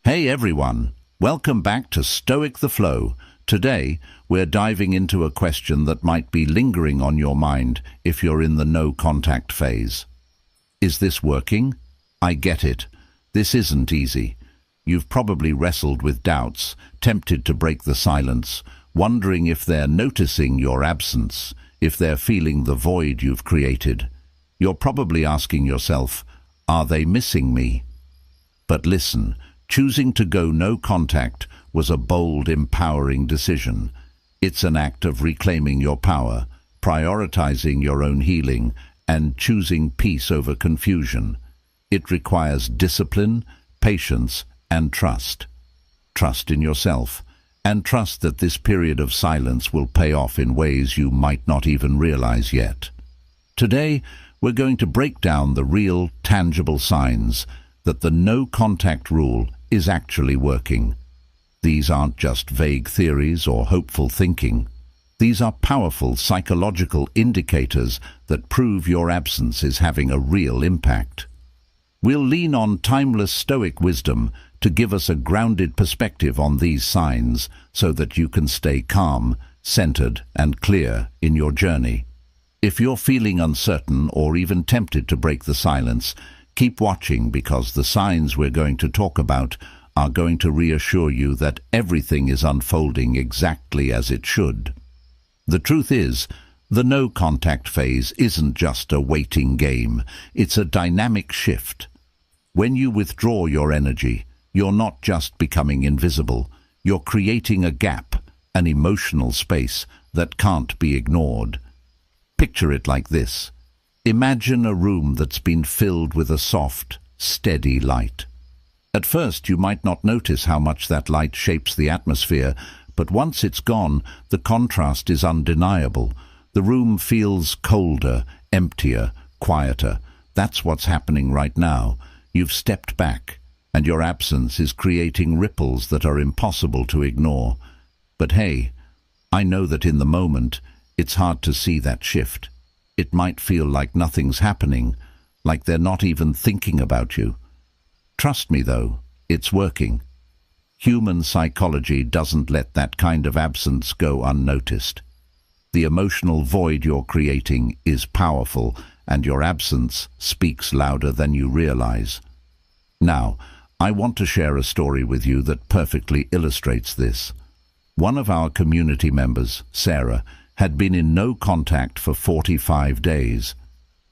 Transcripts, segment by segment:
Hey everyone, welcome back to Stoic the Flow. Today, we're diving into a question that might be lingering on your mind if you're in the no contact phase. Is this working? I get it. This isn't easy. You've probably wrestled with doubts, tempted to break the silence, wondering if they're noticing your absence, if they're feeling the void you've created. You're probably asking yourself, are they missing me? But listen, choosing to go no contact was a bold, empowering decision. It's an act of reclaiming your power, prioritizing your own healing, and choosing peace over confusion. It requires discipline, patience, and trust. Trust in yourself, and trust that this period of silence will pay off in ways you might not even realize yet. Today, we're going to break down the real, tangible signs that the no-contact rule is actually working. These aren't just vague theories or hopeful thinking. These are powerful psychological indicators that prove your absence is having a real impact. We'll lean on timeless Stoic wisdom to give us a grounded perspective on these signs so that you can stay calm, centered, and clear in your journey. If you're feeling uncertain or even tempted to break the silence, keep watching because the signs we're going to talk about are going to reassure you that everything is unfolding exactly as it should. The truth is, the no-contact phase isn't just a waiting game, it's a dynamic shift. When you withdraw your energy, you're not just becoming invisible, you're creating a gap, an emotional space that can't be ignored. Picture it like this. Imagine a room that's been filled with a soft, steady light. At first, you might not notice how much that light shapes the atmosphere, but once it's gone, the contrast is undeniable. The room feels colder, emptier, quieter. That's what's happening right now. You've stepped back, and your absence is creating ripples that are impossible to ignore. But hey, I know that in the moment, it's hard to see that shift. It might feel like nothing's happening, like they're not even thinking about you. Trust me though, it's working. Human psychology doesn't let that kind of absence go unnoticed. The emotional void you're creating is powerful, and your absence speaks louder than you realize. Now, I want to share a story with you that perfectly illustrates this. One of our community members, Sarah, had been in no contact for 45 days.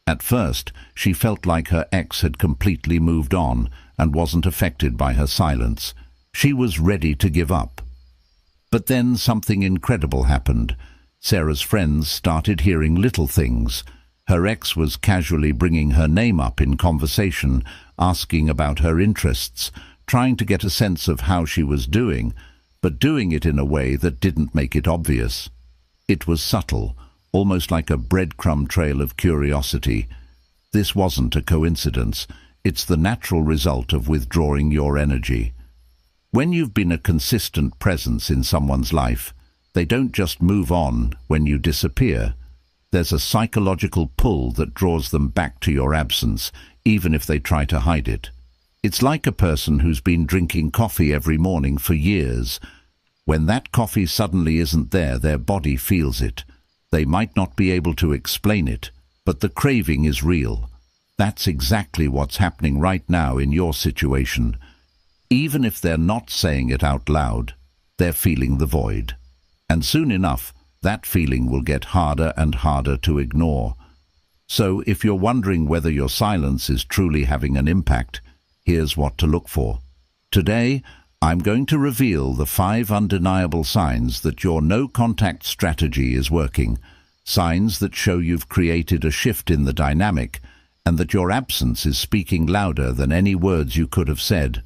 At first, she felt like her ex had completely moved on and wasn't affected by her silence. She was ready to give up. But then something incredible happened. Sarah's friends started hearing little things. Her ex was casually bringing her name up in conversation, asking about her interests, trying to get a sense of how she was doing, but doing it in a way that didn't make it obvious. It was subtle, almost like a breadcrumb trail of curiosity. This wasn't a coincidence. It's the natural result of withdrawing your energy. When you've been a consistent presence in someone's life, they don't just move on when you disappear. There's a psychological pull that draws them back to your absence, even if they try to hide it. It's like a person who's been drinking coffee every morning for years. When that coffee suddenly isn't there, their body feels it. They might not be able to explain it, but the craving is real. That's exactly what's happening right now in your situation. Even if they're not saying it out loud, they're feeling the void. And soon enough, that feeling will get harder and harder to ignore. So if you're wondering whether your silence is truly having an impact, here's what to look for. Today, I'm going to reveal the 5 undeniable signs that your no-contact strategy is working, signs that show you've created a shift in the dynamic and that your absence is speaking louder than any words you could have said.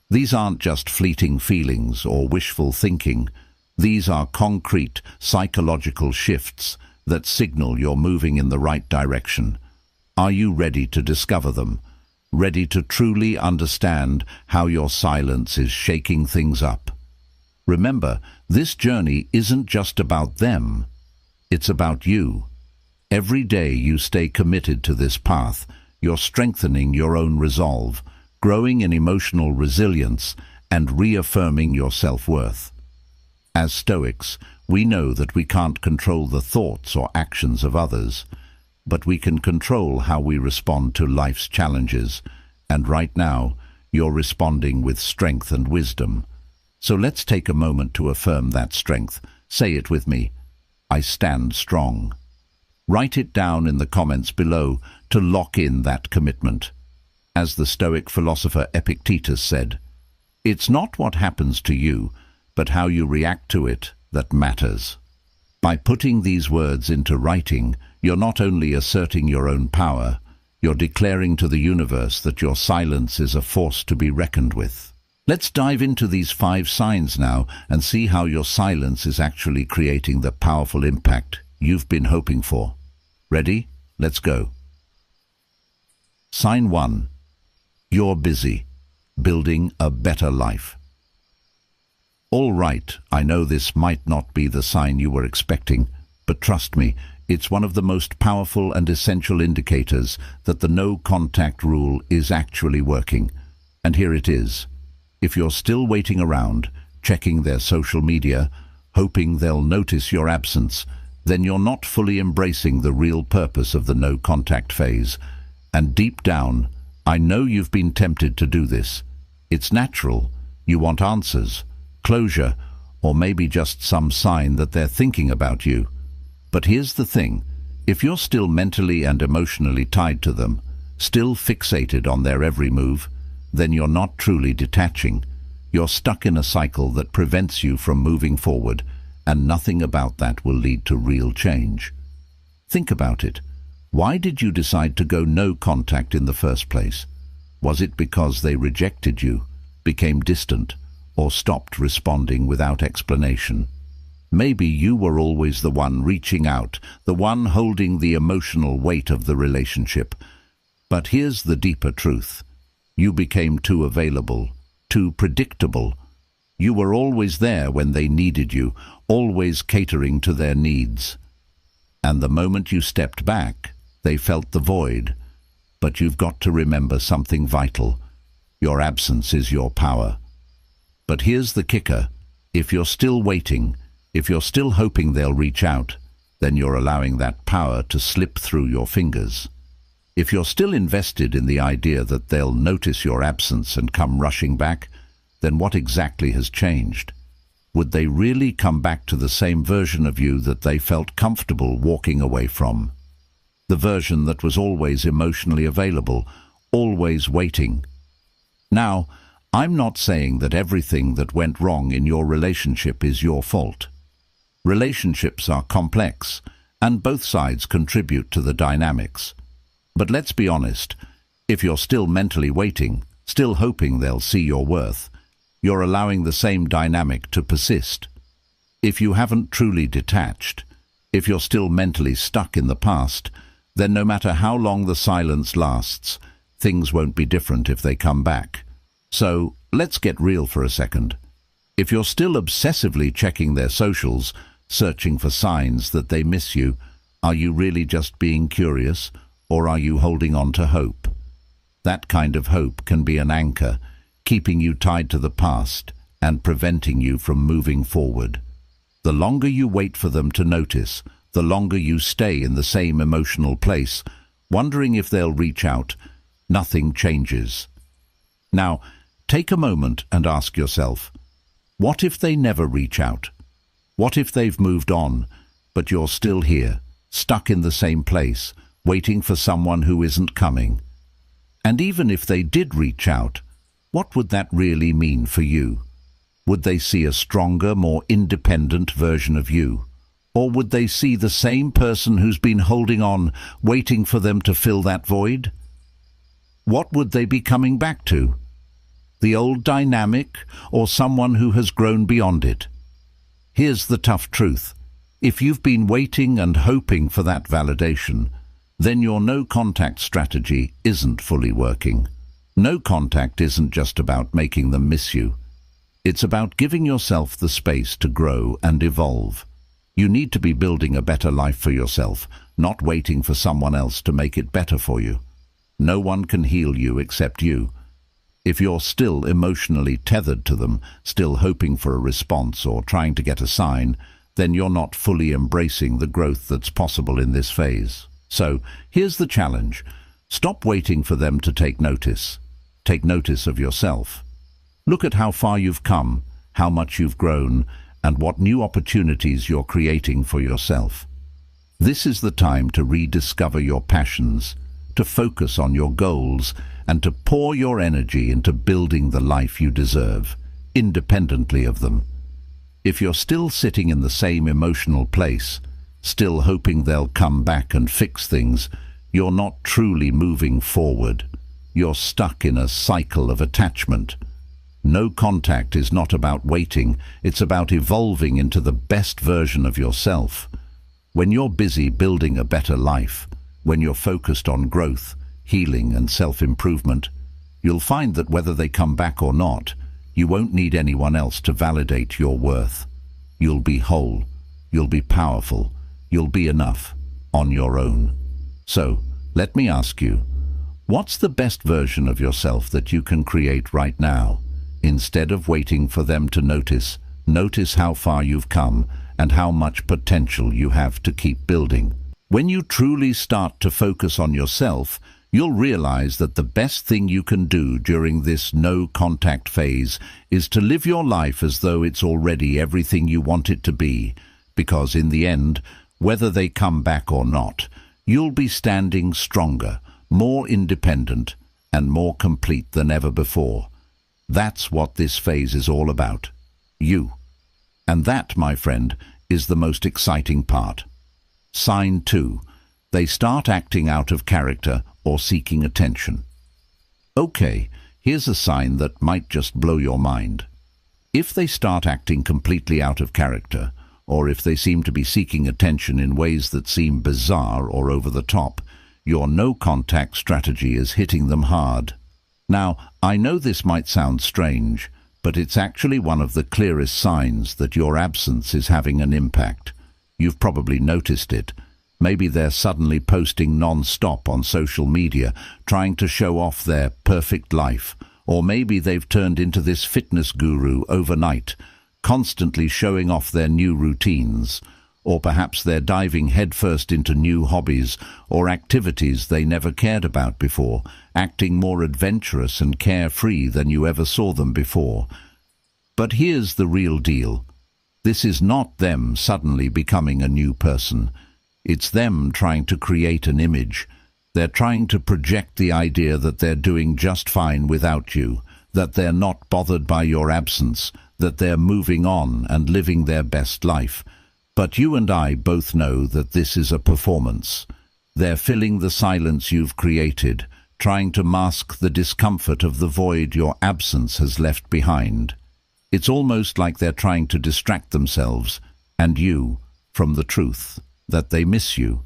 These aren't just fleeting feelings or wishful thinking. These are concrete psychological shifts that signal you're moving in the right direction. Are you ready to discover them? Ready to truly understand how your silence is shaking things up? Remember, this journey isn't just about them. It's about you. Every day you stay committed to this path, you're strengthening your own resolve, growing in emotional resilience, and reaffirming your self-worth. As Stoics, we know that we can't control the thoughts or actions of others, but we can control how we respond to life's challenges, and right now, you're responding with strength and wisdom. So let's take a moment to affirm that strength. Say it with me. I stand strong. Write it down in the comments below to lock in that commitment. As the Stoic philosopher Epictetus said, "It's not what happens to you, but how you react to it that matters." By putting these words into writing, you're not only asserting your own power, you're declaring to the universe that your silence is a force to be reckoned with. Let's dive into these 5 signs now and see how your silence is actually creating the powerful impact you've been hoping for. Ready? Let's go. Sign 1. You're busy, building a better life. All right, I know this might not be the sign you were expecting, but trust me, it's one of the most powerful and essential indicators that the no-contact rule is actually working. And here it is. If you're still waiting around, checking their social media, hoping they'll notice your absence, then you're not fully embracing the real purpose of the no-contact phase. And deep down, I know you've been tempted to do this. It's natural. You want answers, closure, or maybe just some sign that they're thinking about you. But here's the thing. If you're still mentally and emotionally tied to them, still fixated on their every move, then you're not truly detaching. You're stuck in a cycle that prevents you from moving forward, and nothing about that will lead to real change. Think about it. Why did you decide to go no contact in the first place? Was it because they rejected you, became distant, or stopped responding without explanation? Maybe you were always the one reaching out, the one holding the emotional weight of the relationship. But here's the deeper truth. You became too available, too predictable. You were always there when they needed you, always catering to their needs. And the moment you stepped back, they felt the void. But you've got to remember something vital. Your absence is your power. But here's the kicker. If you're still waiting, if you're still hoping they'll reach out, then you're allowing that power to slip through your fingers. If you're still invested in the idea that they'll notice your absence and come rushing back, then what exactly has changed? Would they really come back to the same version of you that they felt comfortable walking away from? The version that was always emotionally available, always waiting. Now, I'm not saying that everything that went wrong in your relationship is your fault. Relationships are complex, and both sides contribute to the dynamics. But let's be honest, if you're still mentally waiting, still hoping they'll see your worth, you're allowing the same dynamic to persist. If you haven't truly detached, if you're still mentally stuck in the past, then no matter how long the silence lasts, things won't be different if they come back. So, let's get real for a second. If you're still obsessively checking their socials, searching for signs that they miss you, are you really just being curious, or are you holding on to hope? That kind of hope can be an anchor, keeping you tied to the past and preventing you from moving forward. The longer you wait for them to notice, the longer you stay in the same emotional place, wondering if they'll reach out, nothing changes. Now, take a moment and ask yourself, what if they never reach out? What if they've moved on, but you're still here, stuck in the same place, waiting for someone who isn't coming? And even if they did reach out, what would that really mean for you? Would they see a stronger, more independent version of you? Or would they see the same person who's been holding on, waiting for them to fill that void? What would they be coming back to? The old dynamic, or someone who has grown beyond it? Here's the tough truth. If you've been waiting and hoping for that validation, then your no-contact strategy isn't fully working. No contact isn't just about making them miss you. It's about giving yourself the space to grow and evolve. You need to be building a better life for yourself, not waiting for someone else to make it better for you. No one can heal you except you. If you're still emotionally tethered to them, still hoping for a response or trying to get a sign, then you're not fully embracing the growth that's possible in this phase. So, here's the challenge. Stop waiting for them to take notice. Take notice of yourself. Look at how far you've come, how much you've grown, and what new opportunities you're creating for yourself. This is the time to rediscover your passions, to focus on your goals, and to pour your energy into building the life you deserve, independently of them. If you're still sitting in the same emotional place, still hoping they'll come back and fix things, you're not truly moving forward. You're stuck in a cycle of attachment. No contact is not about waiting, it's about evolving into the best version of yourself. When you're busy building a better life, when you're focused on growth, healing and self-improvement, you'll find that whether they come back or not, you won't need anyone else to validate your worth. You'll be whole, you'll be powerful, you'll be enough, on your own. So, let me ask you, what's the best version of yourself that you can create right now? Instead of waiting for them to notice, notice how far you've come and how much potential you have to keep building. When you truly start to focus on yourself, you'll realize that the best thing you can do during this no-contact phase is to live your life as though it's already everything you want it to be, because in the end, whether they come back or not, you'll be standing stronger, more independent, and more complete than ever before. That's what this phase is all about. You. And that, my friend, is the most exciting part. Sign 2. They start acting out of character or seeking attention. Okay, here's a sign that might just blow your mind. If they start acting completely out of character, or if they seem to be seeking attention in ways that seem bizarre or over the top, your no-contact strategy is hitting them hard. Now, I know this might sound strange, but it's actually one of the clearest signs that your absence is having an impact. You've probably noticed it. Maybe they're suddenly posting non-stop on social media, trying to show off their perfect life. Or maybe they've turned into this fitness guru overnight, constantly showing off their new routines. Or perhaps they're diving headfirst into new hobbies or activities they never cared about before, acting more adventurous and carefree than you ever saw them before. But here's the real deal. This is not them suddenly becoming a new person. It's them trying to create an image. They're trying to project the idea that they're doing just fine without you, that they're not bothered by your absence, that they're moving on and living their best life. But you and I both know that this is a performance. They're filling the silence you've created, trying to mask the discomfort of the void your absence has left behind. It's almost like they're trying to distract themselves, and you, from the truth, that they miss you.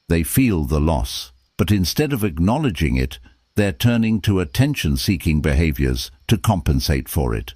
They feel the loss, but instead of acknowledging it, they're turning to attention-seeking behaviors to compensate for it.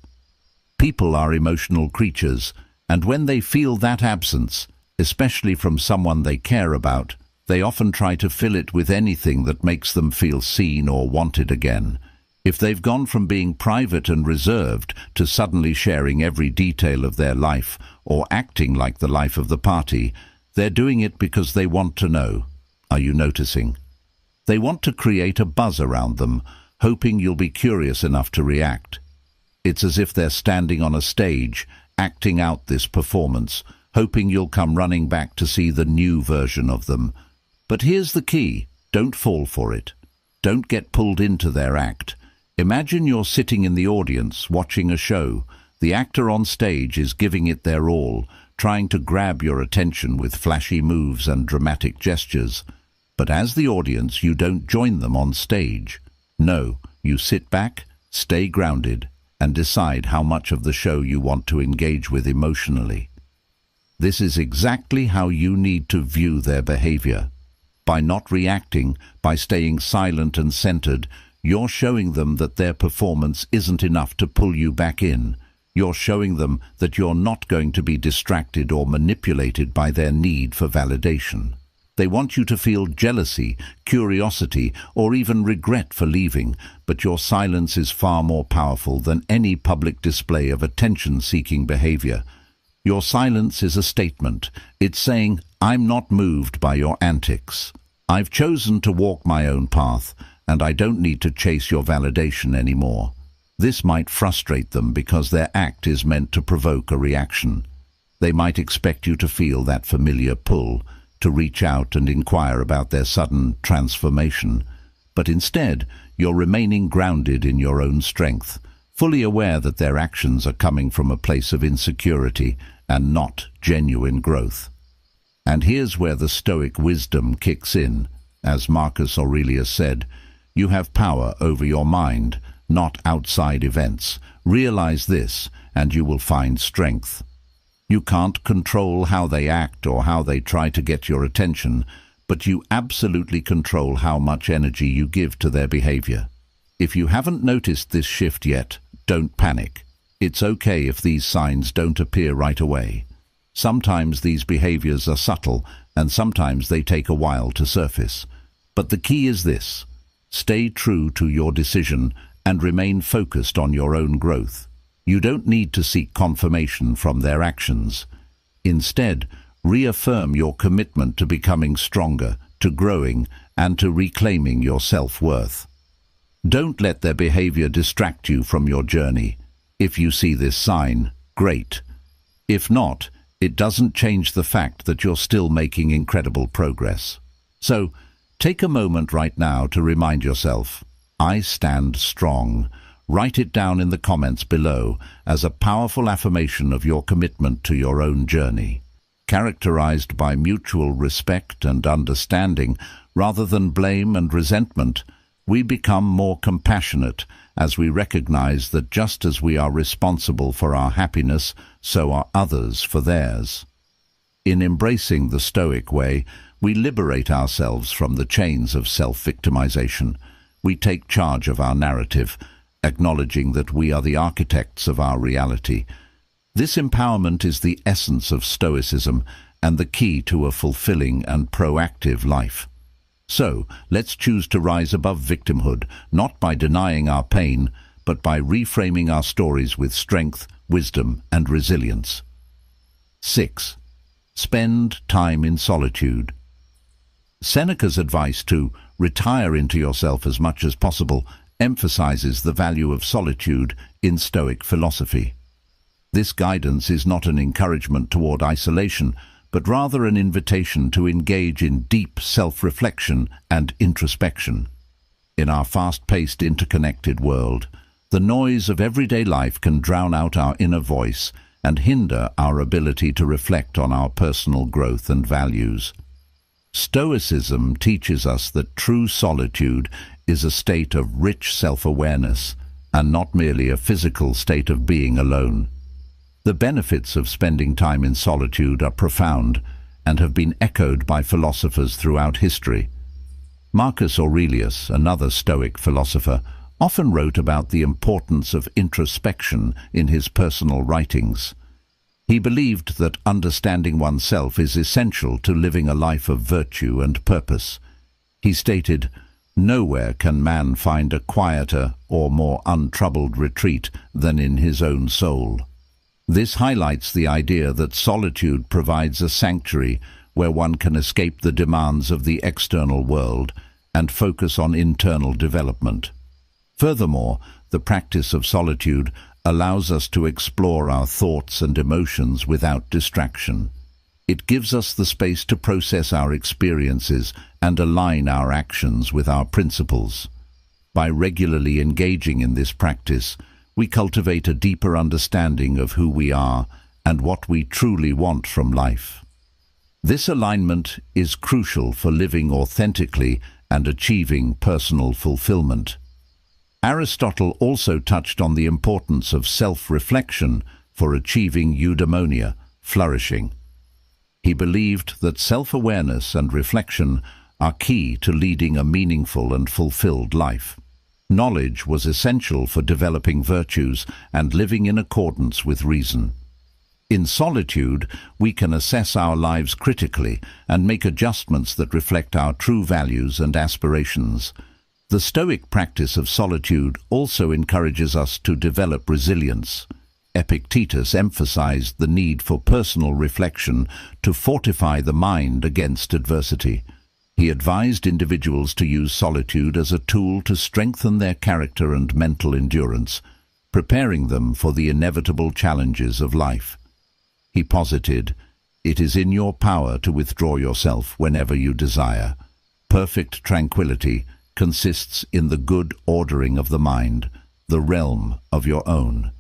People are emotional creatures, and when they feel that absence, especially from someone they care about, they often try to fill it with anything that makes them feel seen or wanted again. If they've gone from being private and reserved to suddenly sharing every detail of their life or acting like the life of the party, they're doing it because they want to know. Are you noticing? They want to create a buzz around them, hoping you'll be curious enough to react. It's as if they're standing on a stage, acting out this performance, hoping you'll come running back to see the new version of them. But here's the key. Don't fall for it. Don't get pulled into their act. Imagine you're sitting in the audience watching a show. The actor on stage is giving it their all, trying to grab your attention with flashy moves and dramatic gestures. But as the audience, you don't join them on stage. No, you sit back, stay grounded, and decide how much of the show you want to engage with emotionally. This is exactly how you need to view their behavior. By not reacting, by staying silent and centered, you're showing them that their performance isn't enough to pull you back in. You're showing them that you're not going to be distracted or manipulated by their need for validation. They want you to feel jealousy, curiosity, or even regret for leaving, but your silence is far more powerful than any public display of attention-seeking behavior. Your silence is a statement. It's saying, "I'm not moved by your antics. I've chosen to walk my own path, and I don't need to chase your validation anymore." This might frustrate them because their act is meant to provoke a reaction. They might expect you to feel that familiar pull, to reach out and inquire about their sudden transformation. But instead, you're remaining grounded in your own strength, fully aware that their actions are coming from a place of insecurity and not genuine growth. And here's where the Stoic wisdom kicks in. As Marcus Aurelius said, "You have power over your mind, not outside events. Realize this, and you will find strength." You can't control how they act or how they try to get your attention, but you absolutely control how much energy you give to their behavior. If you haven't noticed this shift yet, don't panic. It's okay if these signs don't appear right away. Sometimes these behaviors are subtle, and sometimes they take a while to surface. But the key is this: stay true to your decision and remain focused on your own growth. You don't need to seek confirmation from their actions. Instead, reaffirm your commitment to becoming stronger, to growing, and to reclaiming your self-worth. Don't let their behavior distract you from your journey. If you see this sign, great. If not, it doesn't change the fact that you're still making incredible progress. So, take a moment right now to remind yourself, "I stand strong." Write it down in the comments below as a powerful affirmation of your commitment to your own journey. Characterized by mutual respect and understanding, rather than blame and resentment, we become more compassionate as we recognize that just as we are responsible for our happiness, so are others for theirs. In embracing the Stoic way, we liberate ourselves from the chains of self-victimization. We take charge of our narrative, acknowledging that we are the architects of our reality. This empowerment is the essence of Stoicism and the key to a fulfilling and proactive life. So, let's choose to rise above victimhood, not by denying our pain, but by reframing our stories with strength, wisdom, and resilience. 6. Spend time in solitude. Seneca's advice to retire into yourself as much as possible emphasizes the value of solitude in Stoic philosophy. This guidance is not an encouragement toward isolation, but rather an invitation to engage in deep self-reflection and introspection. In our fast-paced, interconnected world, the noise of everyday life can drown out our inner voice and hinder our ability to reflect on our personal growth and values. Stoicism teaches us that true solitude is a state of rich self-awareness and not merely a physical state of being alone. The benefits of spending time in solitude are profound and have been echoed by philosophers throughout history. Marcus Aurelius, another Stoic philosopher, often wrote about the importance of introspection in his personal writings. He believed that understanding oneself is essential to living a life of virtue and purpose. He stated, "Nowhere can man find a quieter or more untroubled retreat than in his own soul." This highlights the idea that solitude provides a sanctuary where one can escape the demands of the external world and focus on internal development. Furthermore, the practice of solitude allows us to explore our thoughts and emotions without distraction. It gives us the space to process our experiences and align our actions with our principles. By regularly engaging in this practice, we cultivate a deeper understanding of who we are and what we truly want from life. This alignment is crucial for living authentically and achieving personal fulfillment. Aristotle also touched on the importance of self-reflection for achieving eudaimonia, flourishing. He believed that self-awareness and reflection are key to leading a meaningful and fulfilled life. Knowledge was essential for developing virtues and living in accordance with reason. In solitude, we can assess our lives critically and make adjustments that reflect our true values and aspirations. The Stoic practice of solitude also encourages us to develop resilience. Epictetus emphasized the need for personal reflection to fortify the mind against adversity. He advised individuals to use solitude as a tool to strengthen their character and mental endurance, preparing them for the inevitable challenges of life. He posited, "It is in your power to withdraw yourself whenever you desire. Perfect tranquility consists in the good ordering of the mind, the realm of your own."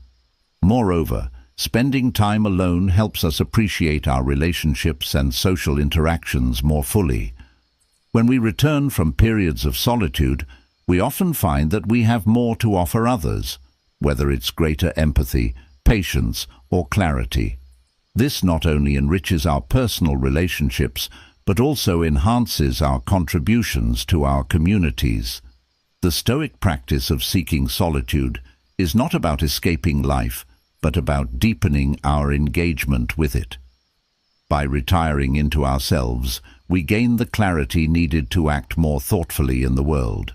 Moreover, spending time alone helps us appreciate our relationships and social interactions more fully. When we return from periods of solitude, we often find that we have more to offer others, whether it's greater empathy, patience, or clarity. This not only enriches our personal relationships, but also enhances our contributions to our communities. The Stoic practice of seeking solitude is not about escaping life, but about deepening our engagement with it. By retiring into ourselves, we gain the clarity needed to act more thoughtfully in the world.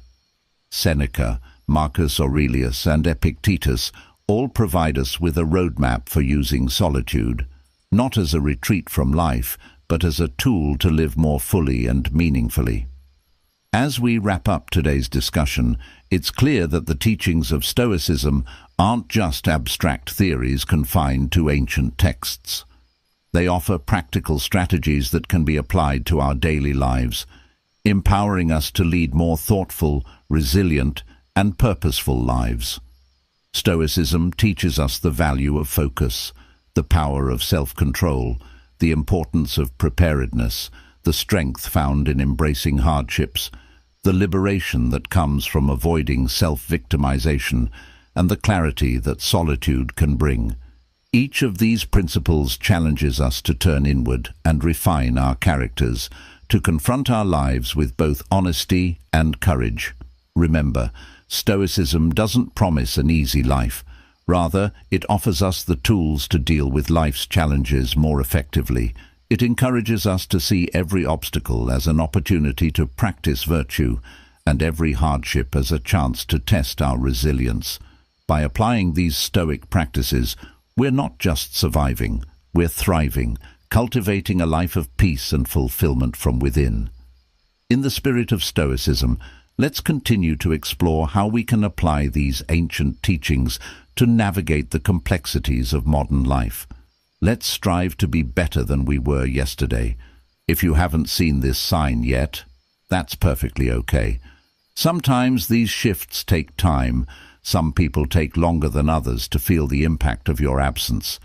Seneca, Marcus Aurelius, and Epictetus all provide us with a roadmap for using solitude, not as a retreat from life, but as a tool to live more fully and meaningfully. As we wrap up today's discussion, it's clear that the teachings of Stoicism aren't just abstract theories confined to ancient texts. They offer practical strategies that can be applied to our daily lives, empowering us to lead more thoughtful, resilient, and purposeful lives. Stoicism teaches us the value of focus, the power of self-control, the importance of preparedness, the strength found in embracing hardships, the liberation that comes from avoiding self-victimization, and the clarity that solitude can bring. Each of these principles challenges us to turn inward and refine our characters, to confront our lives with both honesty and courage. Remember, Stoicism doesn't promise an easy life. Rather, it offers us the tools to deal with life's challenges more effectively. It encourages us to see every obstacle as an opportunity to practice virtue, and every hardship as a chance to test our resilience. By applying these Stoic practices, we're not just surviving, we're thriving, cultivating a life of peace and fulfillment from within. In the spirit of Stoicism, let's continue to explore how we can apply these ancient teachings to navigate the complexities of modern life. Let's strive to be better than we were yesterday. If you haven't seen this sign yet, that's perfectly okay. Sometimes these shifts take time. Some people take longer than others to feel the impact of your absence.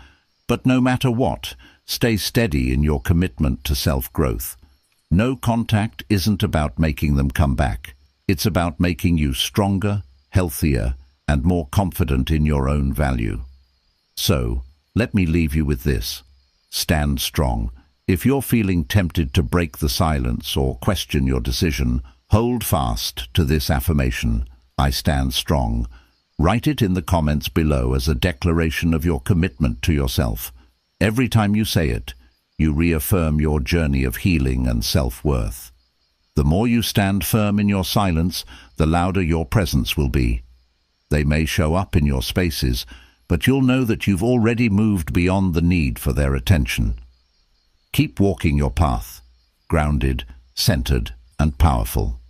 But no matter what, stay steady in your commitment to self-growth. No contact isn't about making them come back. It's about making you stronger, healthier, and more confident in your own value. So, let me leave you with this. Stand strong. If you're feeling tempted to break the silence or question your decision, hold fast to this affirmation: I stand strong. Write it in the comments below as a declaration of your commitment to yourself. Every time you say it, you reaffirm your journey of healing and self-worth. The more you stand firm in your silence, the louder your presence will be. They may show up in your spaces, but you'll know that you've already moved beyond the need for their attention. Keep walking your path, grounded, centered, and powerful.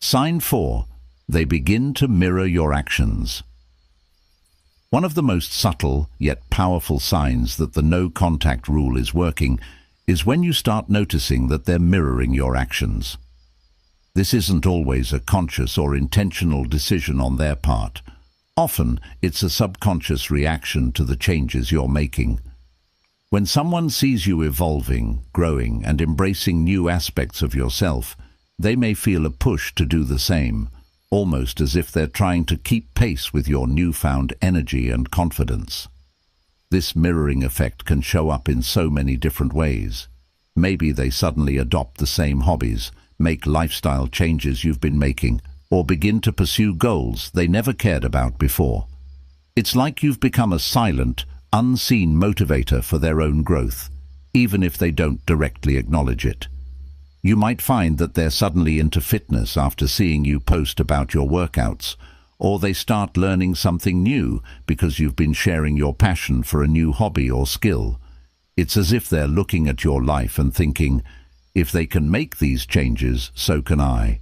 Sign 4. They begin to mirror your actions. One of the most subtle yet powerful signs that the no-contact rule is working is when you start noticing that they're mirroring your actions. This isn't always a conscious or intentional decision on their part. Often, it's a subconscious reaction to the changes you're making. When someone sees you evolving, growing, and embracing new aspects of yourself, they may feel a push to do the same, almost as if they're trying to keep pace with your newfound energy and confidence. This mirroring effect can show up in so many different ways. Maybe they suddenly adopt the same hobbies, make lifestyle changes you've been making, or begin to pursue goals they never cared about before. It's like you've become a silent, unseen motivator for their own growth, even if they don't directly acknowledge it. You might find that they're suddenly into fitness after seeing you post about your workouts, or they start learning something new because you've been sharing your passion for a new hobby or skill. It's as if they're looking at your life and thinking, if they can make these changes, so can I.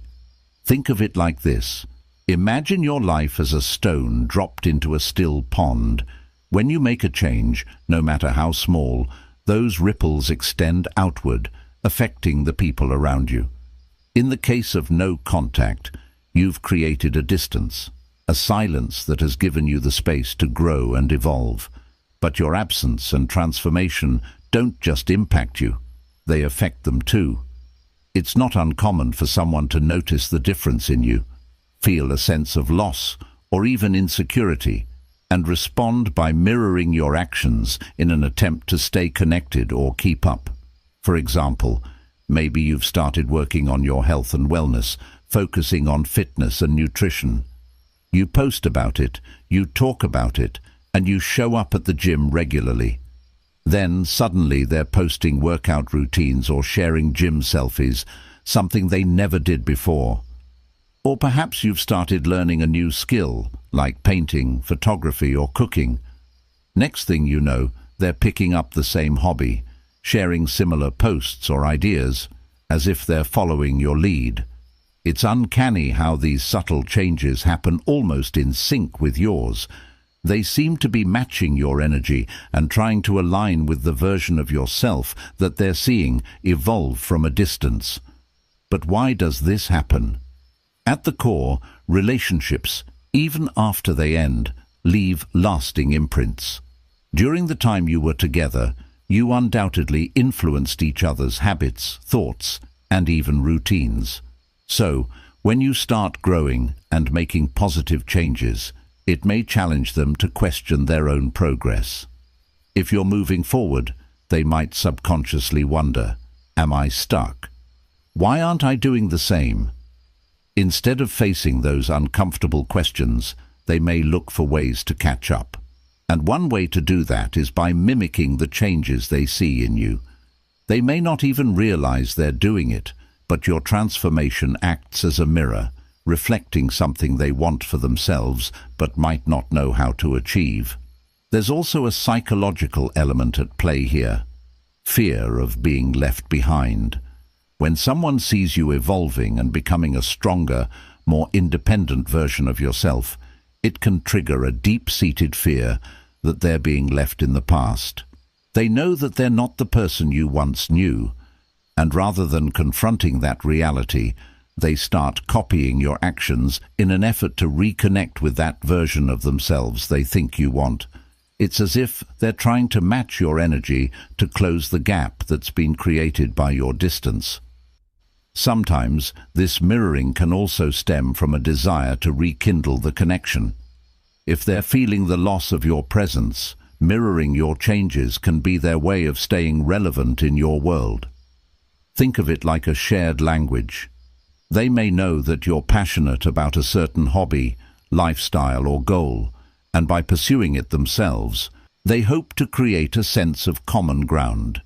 Think of it like this. Imagine your life as a stone dropped into a still pond. When you make a change, no matter how small, those ripples extend outward, affecting the people around you. In the case of no contact, you've created a distance, a silence that has given you the space to grow and evolve. But your absence and transformation don't just impact you, they affect them too. It's not uncommon for someone to notice the difference in you, feel a sense of loss or even insecurity, and respond by mirroring your actions in an attempt to stay connected or keep up. For example, maybe you've started working on your health and wellness, focusing on fitness and nutrition. You post about it, you talk about it, and you show up at the gym regularly. Then suddenly they're posting workout routines or sharing gym selfies, something they never did before. Or perhaps you've started learning a new skill, like painting, photography, or cooking. Next thing you know, they're picking up the same hobby, sharing similar posts or ideas, as if they're following your lead. It's uncanny how these subtle changes happen almost in sync with yours. They seem to be matching your energy and trying to align with the version of yourself that they're seeing evolve from a distance. But why does this happen? At the core, relationships, even after they end, leave lasting imprints. During the time you were together, you undoubtedly influenced each other's habits, thoughts, and even routines. So, when you start growing and making positive changes, it may challenge them to question their own progress. If you're moving forward, they might subconsciously wonder, am I stuck? Why aren't I doing the same? Instead of facing those uncomfortable questions, they may look for ways to catch up. And one way to do that is by mimicking the changes they see in you. They may not even realize they're doing it, but your transformation acts as a mirror, reflecting something they want for themselves but might not know how to achieve. There's also a psychological element at play here. Fear of being left behind. When someone sees you evolving and becoming a stronger, more independent version of yourself, it can trigger a deep-seated fear that they're being left in the past. They know that they're not the person you once knew, and rather than confronting that reality, they start copying your actions in an effort to reconnect with that version of themselves they think you want. It's as if they're trying to match your energy to close the gap that's been created by your distance. Sometimes, this mirroring can also stem from a desire to rekindle the connection. If they're feeling the loss of your presence, mirroring your changes can be their way of staying relevant in your world. Think of it like a shared language. They may know that you're passionate about a certain hobby, lifestyle, or goal, and by pursuing it themselves, they hope to create a sense of common ground.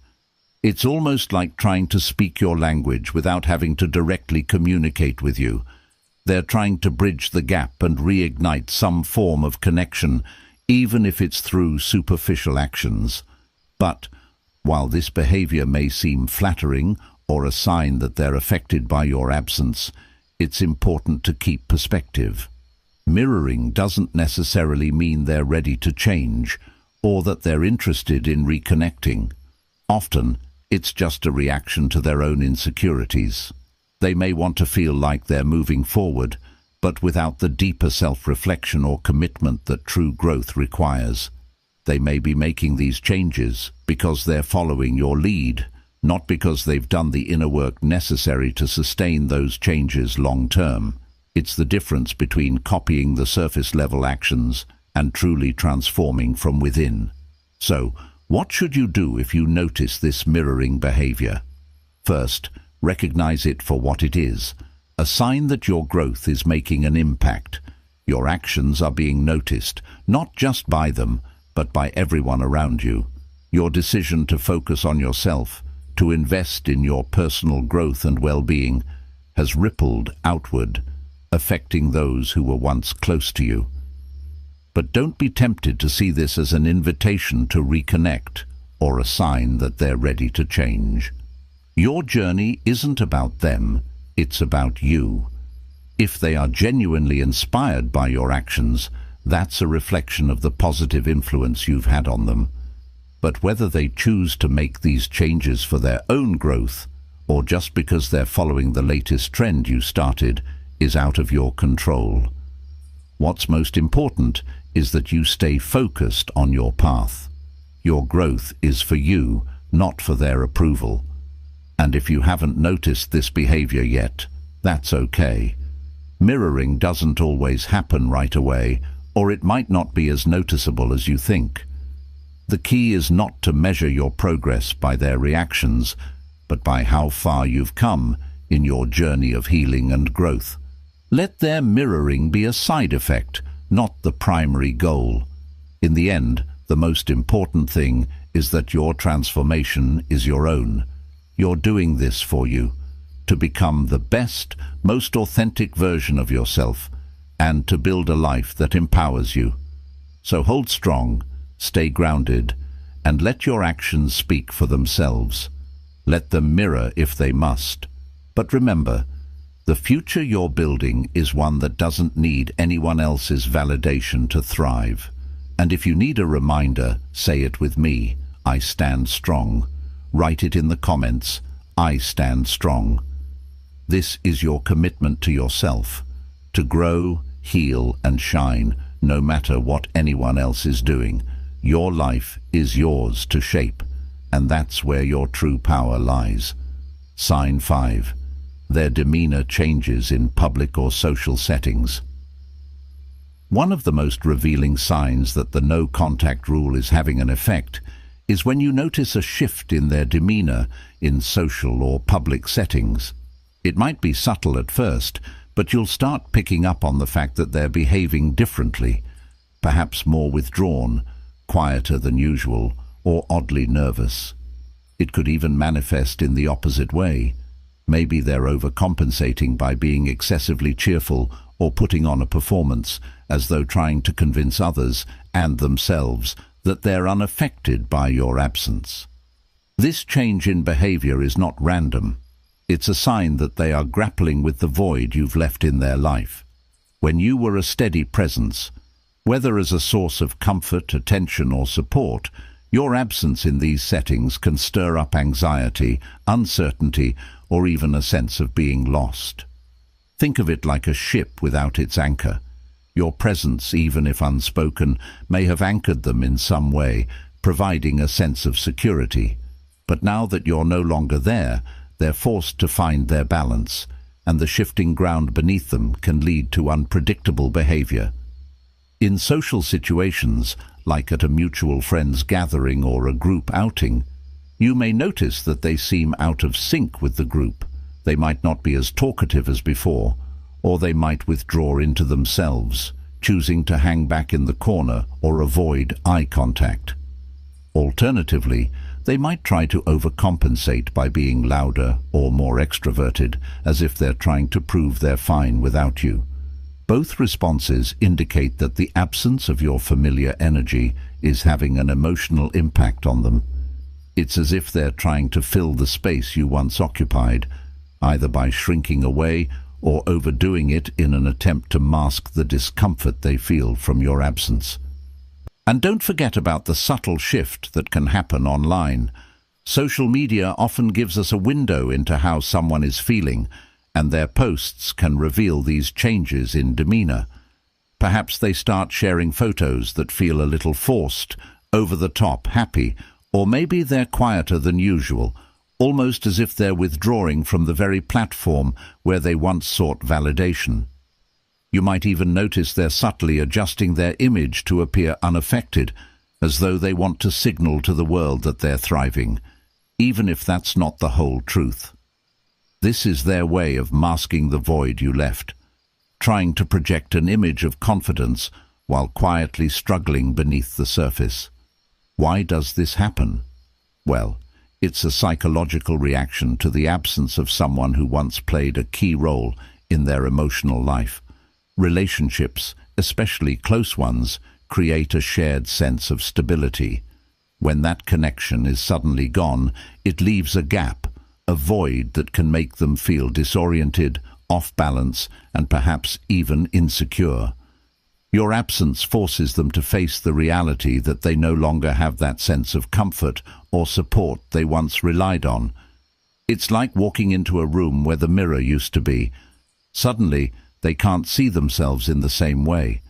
It's almost like trying to speak your language without having to directly communicate with you. They're trying to bridge the gap and reignite some form of connection, even if it's through superficial actions. But, while this behavior may seem flattering or a sign that they're affected by your absence, it's important to keep perspective. Mirroring doesn't necessarily mean they're ready to change or that they're interested in reconnecting. Often, it's just a reaction to their own insecurities. They may want to feel like they're moving forward, but without the deeper self-reflection or commitment that true growth requires. They may be making these changes because they're following your lead, not because they've done the inner work necessary to sustain those changes long-term. It's the difference between copying the surface-level actions and truly transforming from within. So, what should you do if you notice this mirroring behavior? First, recognize it for what it is, a sign that your growth is making an impact. Your actions are being noticed, not just by them, but by everyone around you. Your decision to focus on yourself, to invest in your personal growth and well-being, has rippled outward, affecting those who were once close to you. But don't be tempted to see this as an invitation to reconnect or a sign that they're ready to change. Your journey isn't about them, it's about you. If they are genuinely inspired by your actions, that's a reflection of the positive influence you've had on them. But whether they choose to make these changes for their own growth, or just because they're following the latest trend you started, is out of your control. What's most important is that you stay focused on your path. Your growth is for you, not for their approval. And if you haven't noticed this behavior yet, that's okay. Mirroring doesn't always happen right away, or it might not be as noticeable as you think. The key is not to measure your progress by their reactions, but by how far you've come in your journey of healing and growth. Let their mirroring be a side effect, not the primary goal. In the end, the most important thing is that your transformation is your own. You're doing this for you, to become the best, most authentic version of yourself, and to build a life that empowers you. So hold strong, stay grounded, and let your actions speak for themselves. Let them mirror if they must. But remember, the future you're building is one that doesn't need anyone else's validation to thrive. And if you need a reminder, say it with me: I stand strong. Write it in the comments: I stand strong. This is your commitment to yourself, to grow, heal, and shine, no matter what anyone else is doing. Your life is yours to shape, and that's where your true power lies. Sign 5. Their demeanor changes in public or social settings. One of the most revealing signs that the no-contact rule is having an effect is when you notice a shift in their demeanor in social or public settings. It might be subtle at first, but you'll start picking up on the fact that they're behaving differently, perhaps more withdrawn, quieter than usual, or oddly nervous. It could even manifest in the opposite way. Maybe they're overcompensating by being excessively cheerful or putting on a performance, as though trying to convince others and themselves that they're unaffected by your absence. This change in behavior is not random. It's a sign that they are grappling with the void you've left in their life. When you were a steady presence, whether as a source of comfort, attention, or support, your absence in these settings can stir up anxiety, uncertainty, or even a sense of being lost. Think of it like a ship without its anchor. Your presence, even if unspoken, may have anchored them in some way, providing a sense of security. But now that you're no longer there, they're forced to find their balance, and the shifting ground beneath them can lead to unpredictable behavior. In social situations, like at a mutual friends gathering or a group outing, you may notice that they seem out of sync with the group. They might not be as talkative as before, or they might withdraw into themselves, choosing to hang back in the corner or avoid eye contact. Alternatively, they might try to overcompensate by being louder or more extroverted, as if they're trying to prove they're fine without you. Both responses indicate that the absence of your familiar energy is having an emotional impact on them. It's as if they're trying to fill the space you once occupied, either by shrinking away or overdoing it in an attempt to mask the discomfort they feel from your absence. And don't forget about the subtle shift that can happen online. Social media often gives us a window into how someone is feeling, and their posts can reveal these changes in demeanor. Perhaps they start sharing photos that feel a little forced, over the top, happy, or maybe they're quieter than usual, almost as if they're withdrawing from the very platform where they once sought validation. You might even notice they're subtly adjusting their image to appear unaffected, as though they want to signal to the world that they're thriving, even if that's not the whole truth. This is their way of masking the void you left, trying to project an image of confidence while quietly struggling beneath the surface. Why does this happen? Well, it's a psychological reaction to the absence of someone who once played a key role in their emotional life. Relationships, especially close ones, create a shared sense of stability. When that connection is suddenly gone, it leaves a gap, a void that can make them feel disoriented, off balance, and perhaps even insecure. Your absence forces them to face the reality that they no longer have that sense of comfort or support they once relied on. It's like walking into a room where the mirror used to be. Suddenly, they can't see themselves in the same way.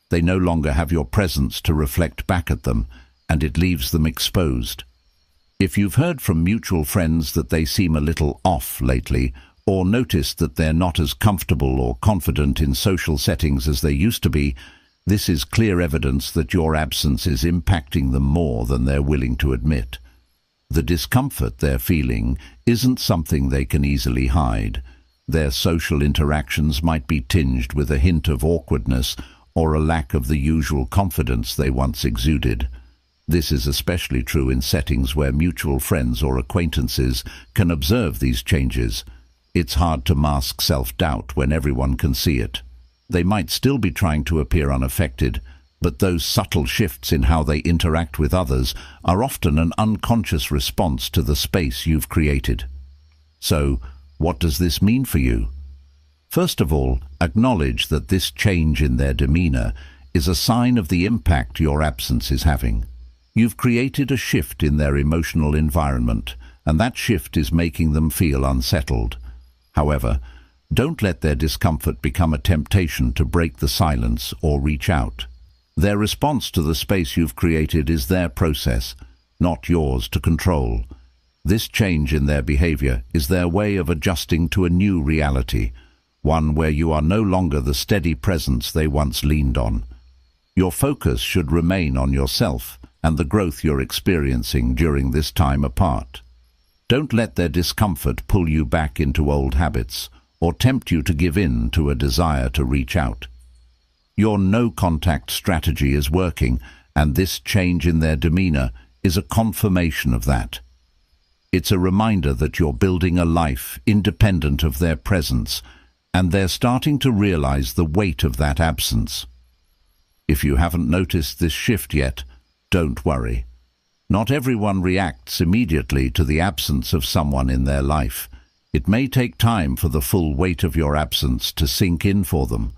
They no longer have your presence to reflect back at them, and it leaves them exposed. If you've heard from mutual friends that they seem a little off lately, or noticed that they're not as comfortable or confident in social settings as they used to be, this is clear evidence that your absence is impacting them more than they're willing to admit. The discomfort they're feeling isn't something they can easily hide. Their social interactions might be tinged with a hint of awkwardness or a lack of the usual confidence they once exuded. This is especially true in settings where mutual friends or acquaintances can observe these changes. It's hard to mask self-doubt when everyone can see it. They might still be trying to appear unaffected, but those subtle shifts in how they interact with others are often an unconscious response to the space you've created. So, what does this mean for you? First of all, acknowledge that this change in their demeanor is a sign of the impact your absence is having. You've created a shift in their emotional environment, and that shift is making them feel unsettled. However, don't let their discomfort become a temptation to break the silence or reach out. Their response to the space you've created is their process, not yours to control. This change in their behavior is their way of adjusting to a new reality, one where you are no longer the steady presence they once leaned on. Your focus should remain on yourself and the growth you're experiencing during this time apart. Don't let their discomfort pull you back into old habits or tempt you to give in to a desire to reach out. Your no-contact strategy is working, and this change in their demeanor is a confirmation of that. It's a reminder that you're building a life independent of their presence, and they're starting to realize the weight of that absence. If you haven't noticed this shift yet, don't worry. Not everyone reacts immediately to the absence of someone in their life. It may take time for the full weight of your absence to sink in for them,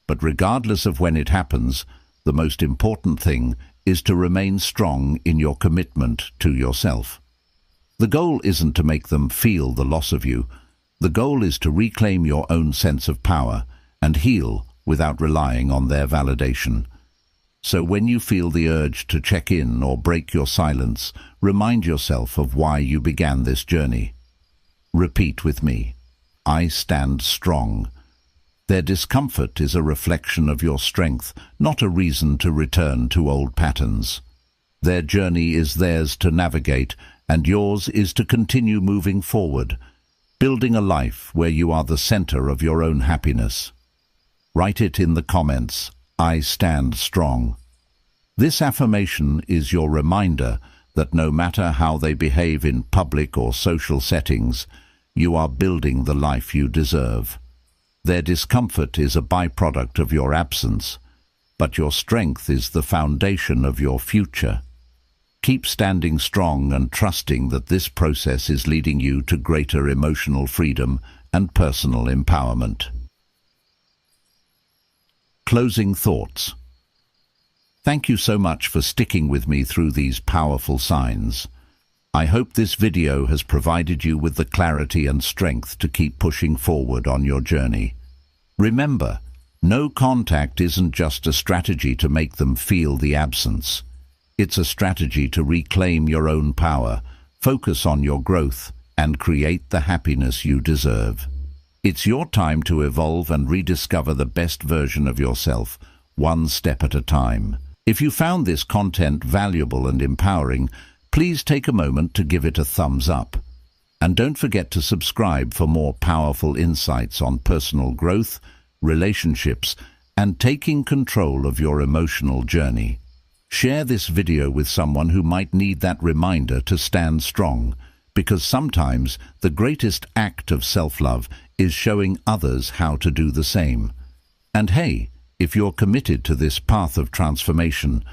but regardless of when it happens, the most important thing is to remain strong in your commitment to yourself. The goal isn't to make them feel the loss of you. The goal is to reclaim your own sense of power and heal without relying on their validation. So when you feel the urge to check in or break your silence, remind yourself of why you began this journey. Repeat with me, I stand strong. Their discomfort is a reflection of your strength, not a reason to return to old patterns. Their journey is theirs to navigate, and yours is to continue moving forward, building a life where you are the center of your own happiness. Write it in the comments, I stand strong. This affirmation is your reminder that no matter how they behave in public or social settings, you are building the life you deserve. Their discomfort is a byproduct of your absence, but your strength is the foundation of your future. Keep standing strong and trusting that this process is leading you to greater emotional freedom and personal empowerment. Closing thoughts. Thank you so much for sticking with me through these powerful signs. I hope this video has provided you with the clarity and strength to keep pushing forward on your journey. Remember, no contact isn't just a strategy to make them feel the absence. It's a strategy to reclaim your own power, focus on your growth, and create the happiness you deserve. It's your time to evolve and rediscover the best version of yourself, one step at a time. If you found this content valuable and empowering, please take a moment to give it a thumbs up. And don't forget to subscribe for more powerful insights on personal growth, relationships, and taking control of your emotional journey. Share this video with someone who might need that reminder to stand strong, because sometimes the greatest act of self-love is showing others how to do the same. And hey, if you're committed to this path of transformation,